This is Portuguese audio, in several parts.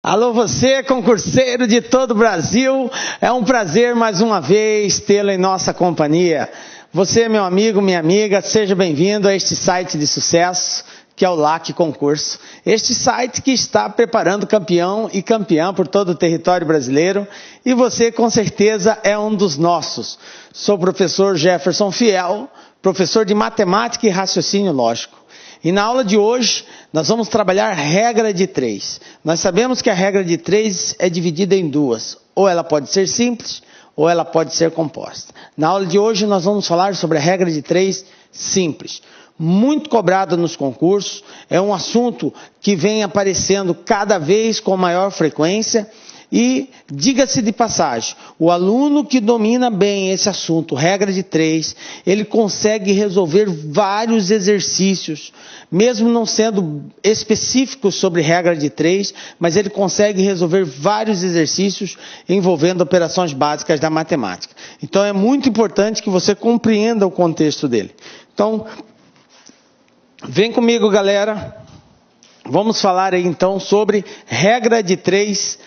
Alô você, concurseiro de todo o Brasil, é um prazer mais uma vez tê-lo em nossa companhia. Você, meu amigo, minha amiga, seja bem-vindo a este site de sucesso, que é o LAC Concurso. Este site que está preparando campeão e campeã por todo o território brasileiro, e você com certeza é um dos nossos. Sou o professor Jefferson Fiel, professor de matemática e raciocínio lógico. E na aula de hoje, nós vamos trabalhar regra de 3. Nós sabemos que a regra de 3 é dividida em duas. Ou ela pode ser simples, ou ela pode ser composta. Na aula de hoje, nós vamos falar sobre a regra de 3 simples. Muito cobrada nos concursos, é um assunto que vem aparecendo cada vez com maior frequência. E, diga-se de passagem, o aluno que domina bem esse assunto, regra de 3, ele consegue resolver vários exercícios, mesmo não sendo específicos sobre regra de 3, mas ele consegue resolver vários exercícios envolvendo operações básicas da matemática. Então é muito importante que você compreenda o contexto dele. Então, vem comigo, galera. Vamos falar aí então sobre regra de 3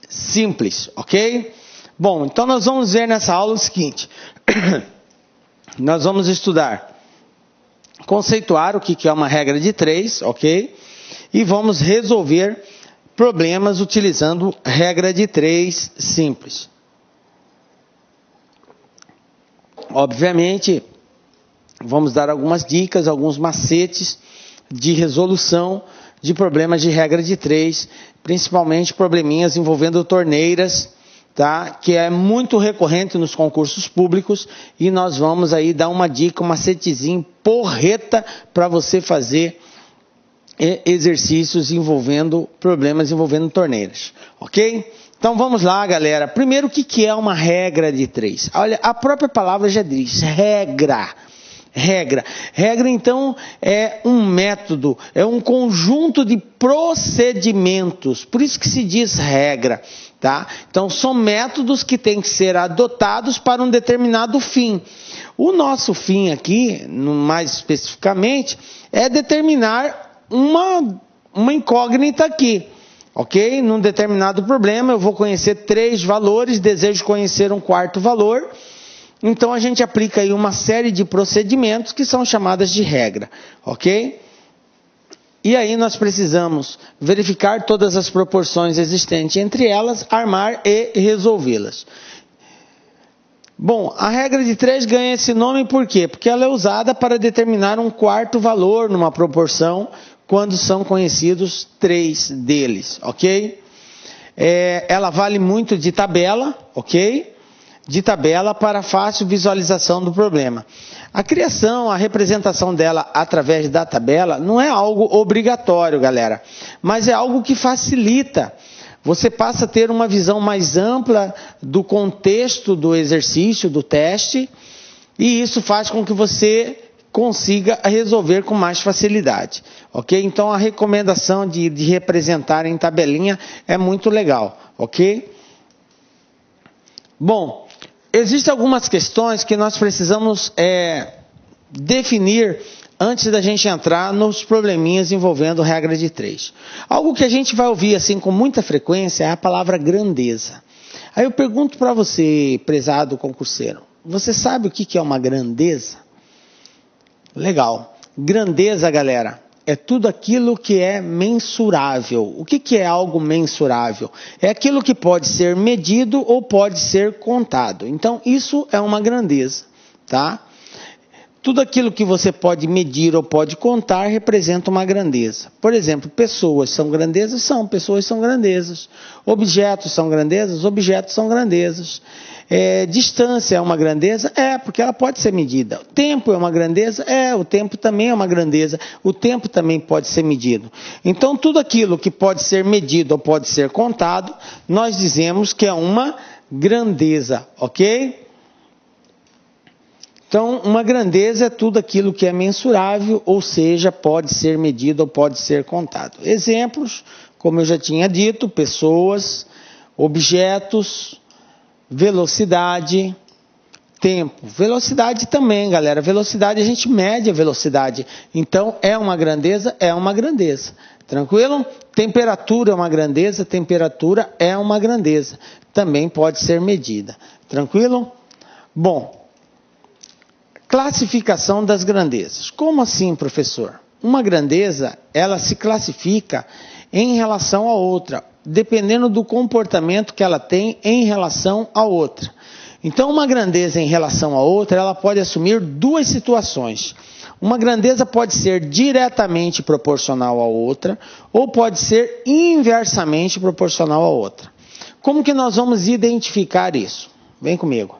simples, ok? Bom, então nós vamos ver nessa aula o seguinte. Nós vamos estudar, conceituar o que é uma regra de 3, ok? E vamos resolver problemas utilizando regra de 3 simples. Obviamente, vamos dar algumas dicas, alguns macetes de resolução de problemas de regra de 3, principalmente probleminhas envolvendo torneiras, tá? Que é muito recorrente nos concursos públicos, e nós vamos aí dar uma dica, um macetezinho porreta para você fazer exercícios envolvendo problemas envolvendo torneiras, ok? Então vamos lá, galera. Primeiro, o que é uma regra de 3? Olha, a própria palavra já diz, regra. Regra, então, é um método, é um conjunto de procedimentos, por isso que se diz regra, tá? Então, são métodos que têm que ser adotados para um determinado fim. O nosso fim aqui, mais especificamente, é determinar uma incógnita aqui, ok? Num determinado problema, eu vou conhecer 3 valores, desejo conhecer um 4º valor. Então, a gente aplica aí uma série de procedimentos que são chamadas de regra, ok? E aí nós precisamos verificar todas as proporções existentes entre elas, armar e resolvê-las. Bom, a regra de 3 ganha esse nome por quê? Porque ela é usada para determinar um 4º valor numa proporção quando são conhecidos 3 deles, ok? Ela vale muito de tabela, ok? De tabela para fácil visualização do problema. A criação, a representação dela através da tabela não é algo obrigatório, galera, mas é algo que facilita. Você passa a ter uma visão mais ampla do contexto do exercício, do teste, e isso faz com que você consiga resolver com mais facilidade, ok? Então a recomendação de representar em tabelinha é muito legal, ok? Bom, existem algumas questões que nós precisamos definir antes da gente entrar nos probleminhas envolvendo regra de 3. Algo que a gente vai ouvir assim com muita frequência é a palavra grandeza. Aí eu pergunto para você, prezado concurseiro, você sabe o que é uma grandeza? Legal. Grandeza, galera, é tudo aquilo que é mensurável. O que é algo mensurável? É aquilo que pode ser medido ou pode ser contado. Então, isso é uma grandeza, tá? Tudo aquilo que você pode medir ou pode contar representa uma grandeza. Por exemplo, pessoas são grandezas? São, pessoas são grandezas. Objetos são grandezas? Objetos são grandezas. Distância é uma grandeza? Porque ela pode ser medida. Tempo é uma grandeza? O tempo também é uma grandeza. O tempo também pode ser medido. Então, tudo aquilo que pode ser medido ou pode ser contado, nós dizemos que é uma grandeza, ok? Então, uma grandeza é tudo aquilo que é mensurável, ou seja, pode ser medido ou pode ser contado. Exemplos, como eu já tinha dito, pessoas, objetos, velocidade, tempo. Velocidade também, galera. Velocidade, a gente mede a velocidade. Então, é uma grandeza? É uma grandeza. Tranquilo? Temperatura é uma grandeza, temperatura é uma grandeza. Também pode ser medida. Tranquilo? Bom, classificação das grandezas. Como assim, professor? Uma grandeza, ela se classifica em relação a outra, dependendo do comportamento que ela tem em relação a outra. Então, uma grandeza em relação a outra, ela pode assumir duas situações. Uma grandeza pode ser diretamente proporcional à outra, ou pode ser inversamente proporcional à outra. Como que nós vamos identificar isso? Vem comigo.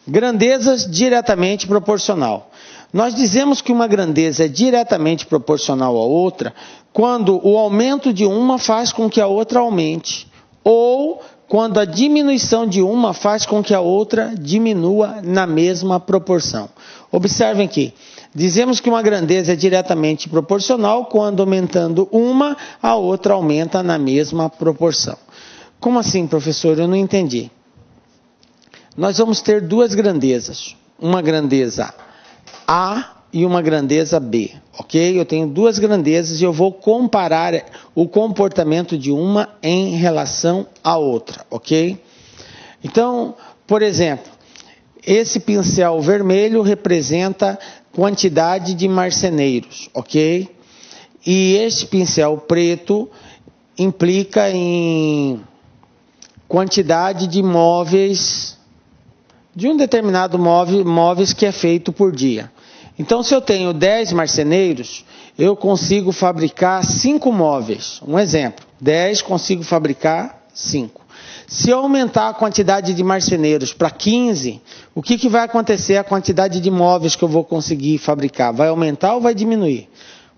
Grandezas diretamente proporcional. Nós dizemos que uma grandeza é diretamente proporcional à outra quando o aumento de uma faz com que a outra aumente, ou quando a diminuição de uma faz com que a outra diminua na mesma proporção. Observem aqui, dizemos que uma grandeza é diretamente proporcional quando aumentando uma, a outra aumenta na mesma proporção. Como assim, professor? Eu não entendi. Nós vamos ter duas grandezas, uma grandeza A e uma grandeza B, ok? Eu tenho duas grandezas e eu vou comparar o comportamento de uma em relação à outra, ok? Então, por exemplo, esse pincel vermelho representa quantidade de marceneiros, ok? E este pincel preto implica em quantidade de móveis, de um determinado móveis que é feito por dia. Então, se eu tenho 10 marceneiros, eu consigo fabricar 5 móveis. Um exemplo, 10 consigo fabricar 5. Se eu aumentar a quantidade de marceneiros para 15, o que vai acontecer? A quantidade de móveis que eu vou conseguir fabricar vai aumentar ou vai diminuir?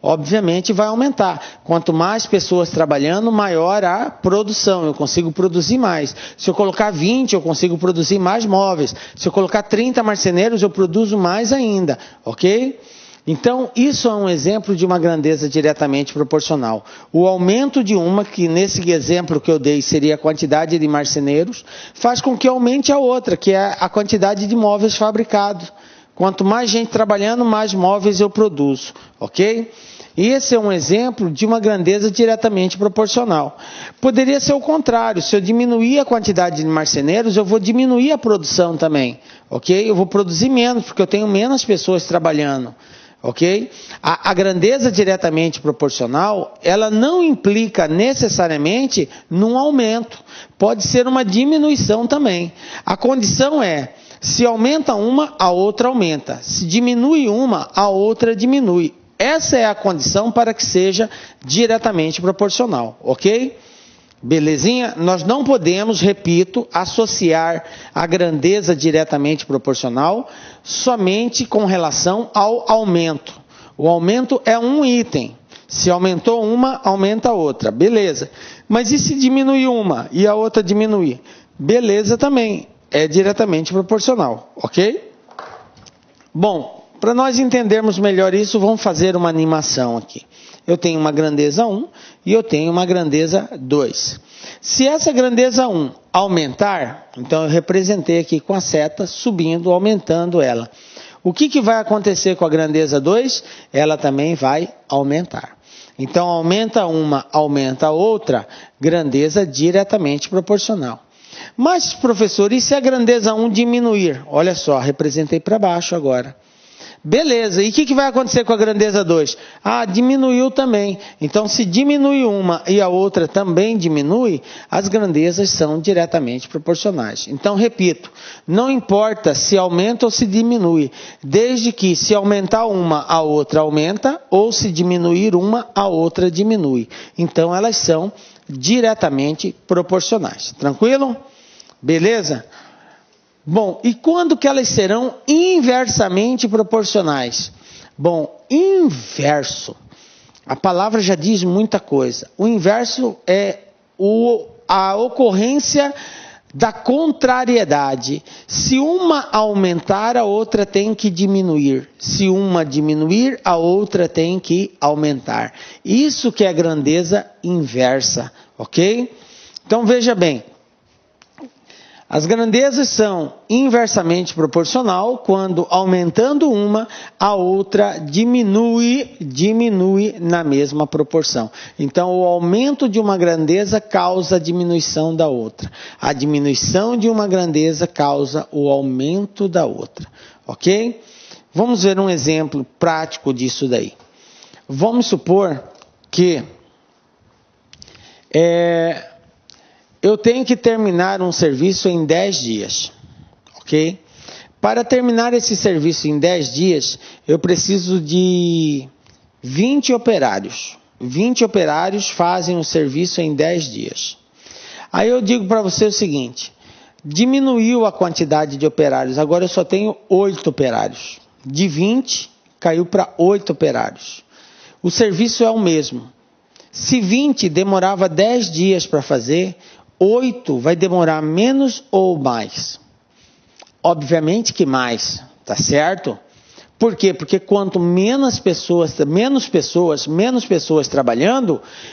Obviamente vai aumentar. Quanto mais pessoas trabalhando, maior a produção. Eu consigo produzir mais. Se eu colocar 20, eu consigo produzir mais móveis. Se eu colocar 30 marceneiros, eu produzo mais ainda. Ok? Então, isso é um exemplo de uma grandeza diretamente proporcional. O aumento de uma, que nesse exemplo que eu dei seria a quantidade de marceneiros, faz com que aumente a outra, que é a quantidade de móveis fabricados. Quanto mais gente trabalhando, mais móveis eu produzo. Ok? E esse é um exemplo de uma grandeza diretamente proporcional. Poderia ser o contrário. Se eu diminuir a quantidade de marceneiros, eu vou diminuir a produção também. Ok? Eu vou produzir menos, porque eu tenho menos pessoas trabalhando. Ok? A grandeza diretamente proporcional, ela não implica necessariamente num aumento. Pode ser uma diminuição também. A condição é, se aumenta uma, a outra aumenta. Se diminui uma, a outra diminui. Essa é a condição para que seja diretamente proporcional, ok? Belezinha? Nós não podemos, repito, associar a grandeza diretamente proporcional somente com relação ao aumento. O aumento é um item. Se aumentou uma, aumenta a outra. Beleza. Mas e se diminui uma e a outra diminuir? Beleza também. É diretamente proporcional, ok? Bom, para nós entendermos melhor isso, vamos fazer uma animação aqui. Eu tenho uma grandeza 1 e eu tenho uma grandeza 2. Se essa grandeza 1 aumentar, então eu representei aqui com a seta subindo, aumentando ela. O que vai acontecer com a grandeza 2? Ela também vai aumentar. Então, aumenta uma, aumenta a outra, grandeza diretamente proporcional. Mas, professor, e se a grandeza 1 diminuir? Olha só, representei para baixo agora. Beleza, e o que vai acontecer com a grandeza 2? Ah, diminuiu também. Então, se diminui uma e a outra também diminui, as grandezas são diretamente proporcionais. Então, repito, não importa se aumenta ou se diminui, desde que se aumentar uma, a outra aumenta, ou se diminuir uma, a outra diminui. Então, elas são diretamente proporcionais. Tranquilo? Beleza? Bom, e quando que elas serão inversamente proporcionais? Bom, inverso, a palavra já diz muita coisa. O inverso é a ocorrência da contrariedade. Se uma aumentar, a outra tem que diminuir. Se uma diminuir, a outra tem que aumentar. Isso que é grandeza inversa, ok? Então veja bem. As grandezas são inversamente proporcional quando, aumentando uma, a outra diminui na mesma proporção. Então, o aumento de uma grandeza causa a diminuição da outra. A diminuição de uma grandeza causa o aumento da outra. Ok? Vamos ver um exemplo prático disso daí. Vamos supor que eu tenho que terminar um serviço em 10 dias, ok? Para terminar esse serviço em 10 dias, eu preciso de 20 operários. 20 operários fazem o serviço em 10 dias. Aí eu digo para você o seguinte, diminuiu a quantidade de operários, agora eu só tenho 8 operários. De 20, caiu para 8 operários. O serviço é o mesmo. Se 20 demorava 10 dias para fazer, 8 vai demorar menos ou mais? Obviamente que mais, tá certo? Por quê? Porque quanto menos pessoas trabalhando,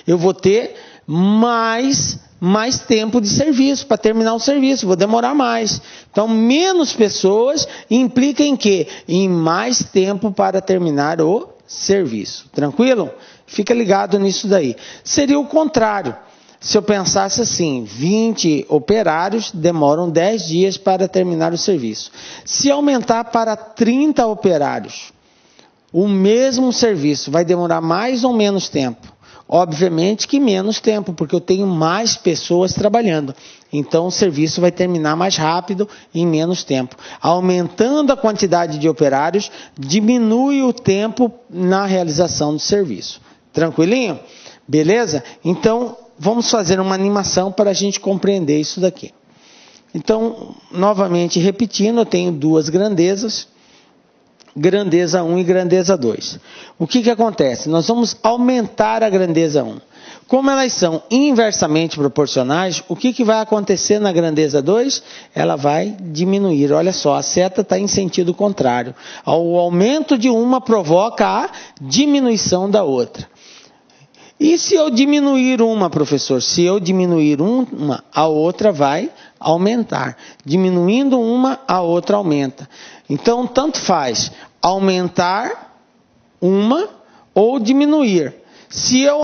eu vou ter mais tempo de serviço para terminar o serviço, vou demorar mais. Então, menos pessoas implica em quê? Em mais tempo para terminar o serviço. Tranquilo? Fica ligado nisso daí. Seria o contrário. Se eu pensasse assim, 20 operários demoram 10 dias para terminar o serviço. Se aumentar para 30 operários, o mesmo serviço vai demorar mais ou menos tempo? Obviamente que menos tempo, porque eu tenho mais pessoas trabalhando. Então o serviço vai terminar mais rápido em menos tempo. Aumentando a quantidade de operários, diminui o tempo na realização do serviço. Tranquilinho? Beleza? Então, vamos fazer uma animação para a gente compreender isso daqui. Então, novamente repetindo, eu tenho duas grandezas, grandeza 1 e grandeza 2. O que acontece? Nós vamos aumentar a grandeza 1. Como elas são inversamente proporcionais, o que vai acontecer na grandeza 2? Ela vai diminuir. Olha só, a seta está em sentido contrário. O aumento de uma provoca a diminuição da outra. E se eu diminuir uma, professor? Se eu diminuir uma, a outra vai aumentar. Diminuindo uma, a outra aumenta. Então, tanto faz aumentar uma ou diminuir. Se eu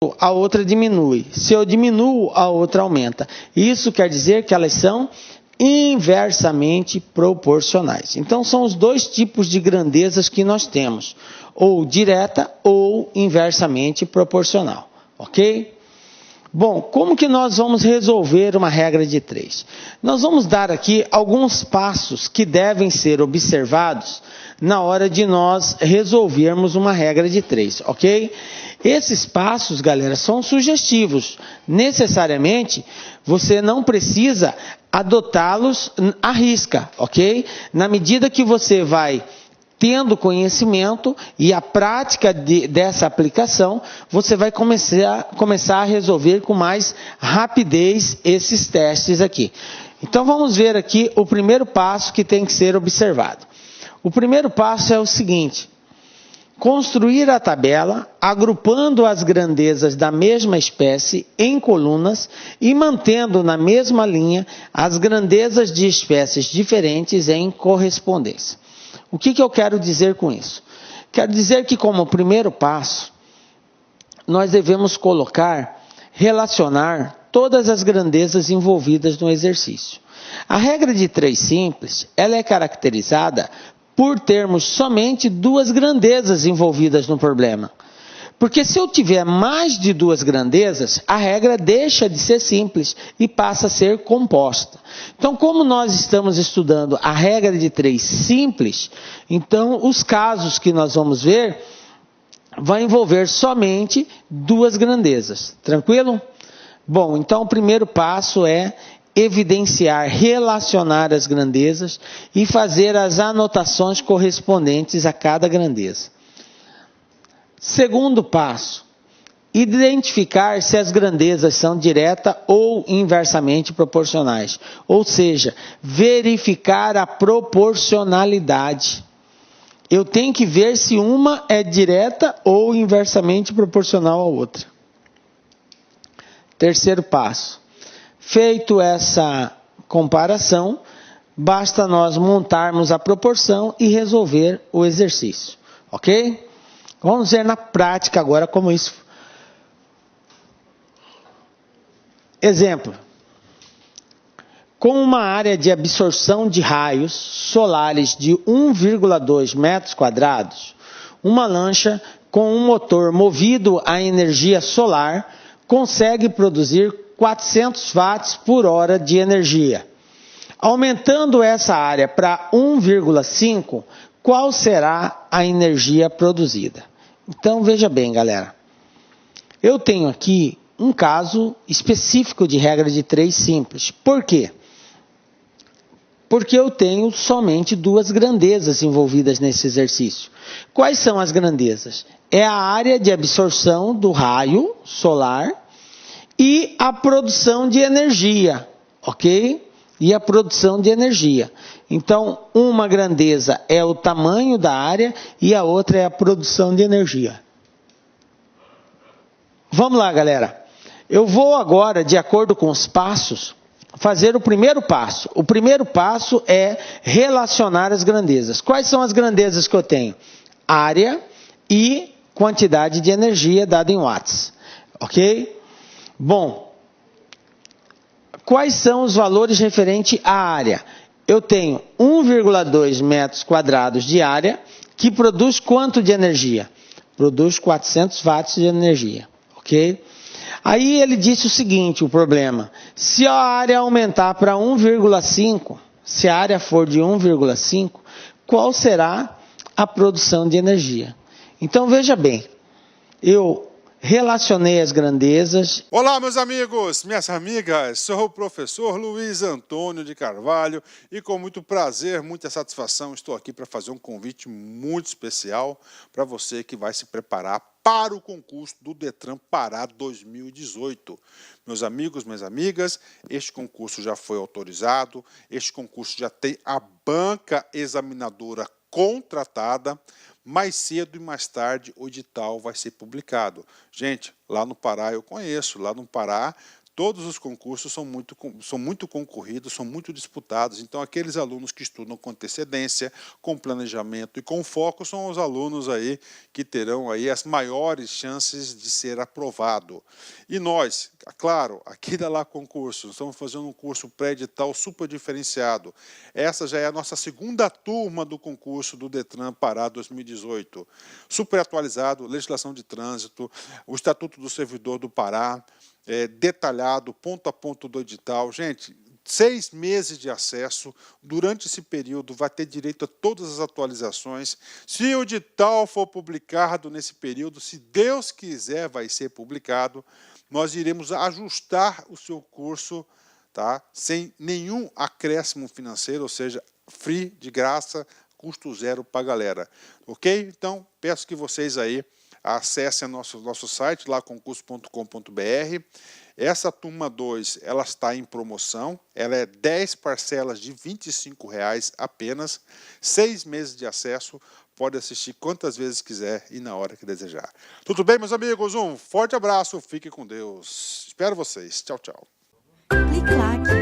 aumento, a outra diminui. Se eu diminuo, a outra aumenta. Isso quer dizer que elas são inversamente proporcionais. Então, são os dois tipos de grandezas que nós temos. Ou direta ou inversamente proporcional. Ok? Bom, como que nós vamos resolver uma regra de 3? Nós vamos dar aqui alguns passos que devem ser observados na hora de nós resolvermos uma regra de 3, ok? Esses passos, galera, são sugestivos. Necessariamente, você não precisa adotá-los à risca, ok? Na medida que você vai tendo conhecimento e a prática dessa aplicação, você vai começar a resolver com mais rapidez esses testes aqui. Então vamos ver aqui o primeiro passo que tem que ser observado. O primeiro passo é o seguinte: construir a tabela agrupando as grandezas da mesma espécie em colunas e mantendo na mesma linha as grandezas de espécies diferentes em correspondência. O que eu quero dizer com isso? Quero dizer que, como primeiro passo, nós devemos relacionar todas as grandezas envolvidas no exercício. A regra de 3 simples, ela é caracterizada por termos somente duas grandezas envolvidas no problema. Porque se eu tiver mais de duas grandezas, a regra deixa de ser simples e passa a ser composta. Então, como nós estamos estudando a regra de 3 simples, então os casos que nós vamos ver vão envolver somente duas grandezas. Tranquilo? Bom, então o primeiro passo é evidenciar, relacionar as grandezas e fazer as anotações correspondentes a cada grandeza. Segundo passo, identificar se as grandezas são direta ou inversamente proporcionais. Ou seja, verificar a proporcionalidade. Eu tenho que ver se uma é direta ou inversamente proporcional à outra. Terceiro passo, feito essa comparação, basta nós montarmos a proporção e resolver o exercício, ok? Vamos ver na prática agora como isso. Exemplo. Com uma área de absorção de raios solares de 1,2 metros quadrados, uma lancha com um motor movido a energia solar consegue produzir 400 watts por hora de energia. Aumentando essa área para 1,5, qual será a energia produzida? Então, veja bem, galera. Eu tenho aqui um caso específico de regra de 3 simples. Por quê? Porque eu tenho somente 2 grandezas envolvidas nesse exercício. Quais são as grandezas? É a área de absorção do raio solar e a produção de energia, ok? E a produção de energia. Então, uma grandeza é o tamanho da área e a outra é a produção de energia. Vamos lá, galera. Eu vou agora, de acordo com os passos, fazer o primeiro passo. O primeiro passo é relacionar as grandezas. Quais são as grandezas que eu tenho? Área e quantidade de energia dada em watts. Ok? Bom, quais são os valores referentes à área? Eu tenho 1,2 metros quadrados de área que produz quanto de energia? Produz 400 watts de energia. Ok? Aí ele disse o seguinte, o problema, se a área aumentar para 1,5, se a área for de 1,5, qual será a produção de energia? Então veja bem, eu relacionei as grandezas. Olá, meus amigos, minhas amigas, sou o professor Luiz Antônio de Carvalho e com muito prazer, muita satisfação, estou aqui para fazer um convite muito especial para você que vai se preparar para o concurso do Detran Pará 2018. Meus amigos, minhas amigas, este concurso já foi autorizado, este concurso já tem a banca examinadora contratada. Mais cedo e mais tarde o edital vai ser publicado. Gente, lá no Pará eu conheço, lá no Pará todos os concursos são muito concorridos, são muito disputados, então aqueles alunos que estudam com antecedência, com planejamento e com foco são os alunos aí que terão aí as maiores chances de ser aprovado. E nós, claro, aqui da Lá Concurso, estamos fazendo um curso pré-edital super diferenciado. Essa já é a nossa segunda turma do concurso do Detran Pará 2018. Super atualizado, legislação de trânsito, o Estatuto do Servidor do Pará, detalhado, ponto a ponto do edital. Gente, 6 meses de acesso. Durante esse período vai ter direito a todas as atualizações. Se o edital for publicado nesse período, se Deus quiser, vai ser publicado. Nós iremos ajustar o seu curso, tá? Sem nenhum acréscimo financeiro, ou seja, free, de graça, custo zero para a galera. Ok? Então, peço que vocês aí acessem nosso site, lá concurso.com.br. Essa turma 2, ela está em promoção, ela é 10 parcelas de R$ 25,00 apenas, 6 meses de acesso, pode assistir quantas vezes quiser e na hora que desejar. Tudo bem, meus amigos? Um forte abraço, fique com Deus. Espero vocês. Tchau, tchau. Clique lá.